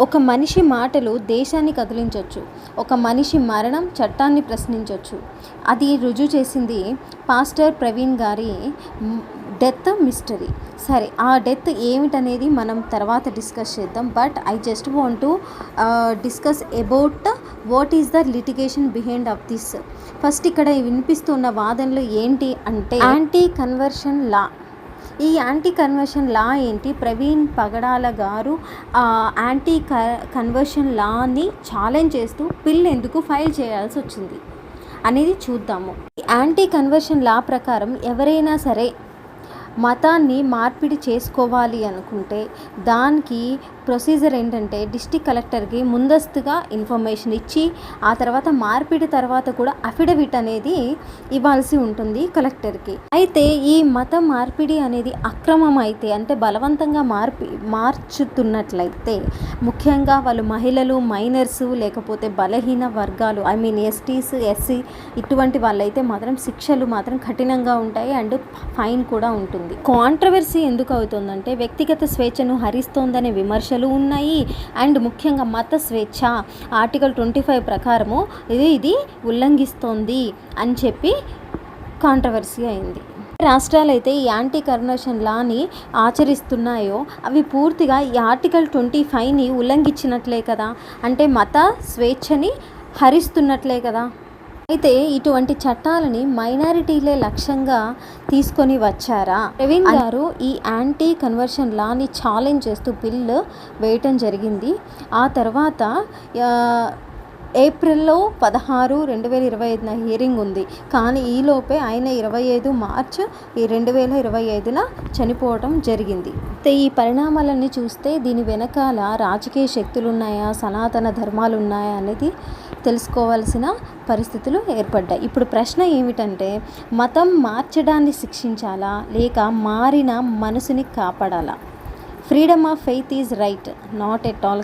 ఒక మనిషి మాటలు దేశాన్ని కదిలించవచ్చు. ఒక మనిషి మరణం చట్టాన్ని ప్రశ్నించవచ్చు. అది రుజువు చేసింది పాస్టర్ ప్రవీణ్ గారి డెత్ మిస్టరీ. సరే, ఆ డెత్ ఏమిటనేది మనం తర్వాత డిస్కస్ చేద్దాం. But I just want to discuss about what is the litigation behind of this. First ఇక్కడ వినిపిస్తున్న వాదనలు ఏంటి అంటే యాంటీ కన్వర్షన్ లా. ఈ యాంటీ కన్వర్షన్ లా ఏంటి? ప్రవీణ్ పగడాల గారు యాంటీ కన్వర్షన్ లాని ఛాలెంజ్ చేస్తూ బిల్ ఎందుకు ఫైల్ చేయాల్సి వచ్చింది అనేది చూద్దాము. యాంటీ కన్వర్షన్ లా ప్రకారం ఎవరైనా సరే మతాన్ని మార్పిడి చేసుకోవాలి అనుకుంటే దానికి ప్రొసీజర్ ఏంటంటే డిస్ట్రిక్ట్ కలెక్టర్కి ముందస్తుగా ఇన్ఫర్మేషన్ ఇచ్చి ఆ తర్వాత మార్పిడి తర్వాత కూడా అఫిడవిట్ అనేది ఇవ్వాల్సి ఉంటుంది కలెక్టర్కి. అయితే ఈ మత మార్పిడి అనేది అక్రమం అయితే, అంటే బలవంతంగా మార్చుతున్నట్లయితే, ముఖ్యంగా వాళ్ళు మహిళలు, మైనర్స్, లేకపోతే బలహీన వర్గాలు, ఎస్టీస్, ఎస్సీ ఇటువంటి వాళ్ళైతే మాత్రం శిక్షలు మాత్రం కఠినంగా ఉంటాయి అండ్ ఫైన్ కూడా ఉంటుంది. కాంట్రవర్సీ ఎందుకు అవుతుందంటే వ్యక్తిగత స్వేచ్ఛను హరిస్తోందనే విమర్శలు ఉన్నాయి అండ్ ముఖ్యంగా మత స్వేచ్ఛ ఆర్టికల్ 25 ప్రకారము ఇది ఉల్లంఘిస్తోంది అని చెప్పి కాంట్రవర్సీ అయింది. రాష్ట్రాలు అయితే ఈ యాంటీ కన్వర్షన్ లాని ఆచరిస్తున్నాయో అవి పూర్తిగా ఈ ఆర్టికల్ 25ని ఉల్లంఘించినట్లే కదా, అంటే మత స్వేచ్ఛని హరిస్తున్నట్లే కదా. అయితే ఇటువంటి చట్టాలని మైనారిటీలే లక్ష్యంగా తీసుకొని వచ్చారా? ప్రవీణ్ గారు ఈ యాంటీ కన్వర్షన్ లాని ఛాలెంజ్ చేస్తూ బిల్లు వేయటం జరిగింది. ఆ తర్వాత ఏప్రిల్లో 16, 2025 హియరింగ్ ఉంది. కానీ ఈలోపే ఆయన 25 మార్చ్ 2025 చనిపోవటం జరిగింది. అయితే ఈ పరిణామాలన్నీ చూస్తే దీని వెనకాల రాజకీయ శక్తులు ఉన్నాయా, సనాతన ధర్మాలు ఉన్నాయా అనేది తెలుసుకోవాల్సిన పరిస్థితులు ఏర్పడ్డాయి. ఇప్పుడు ప్రశ్న ఏమిటంటే మతం మార్చడాన్ని శిక్షించాలా లేక మారిన మనసుని కాపాడాలా? Freedom of faith is right, not at all.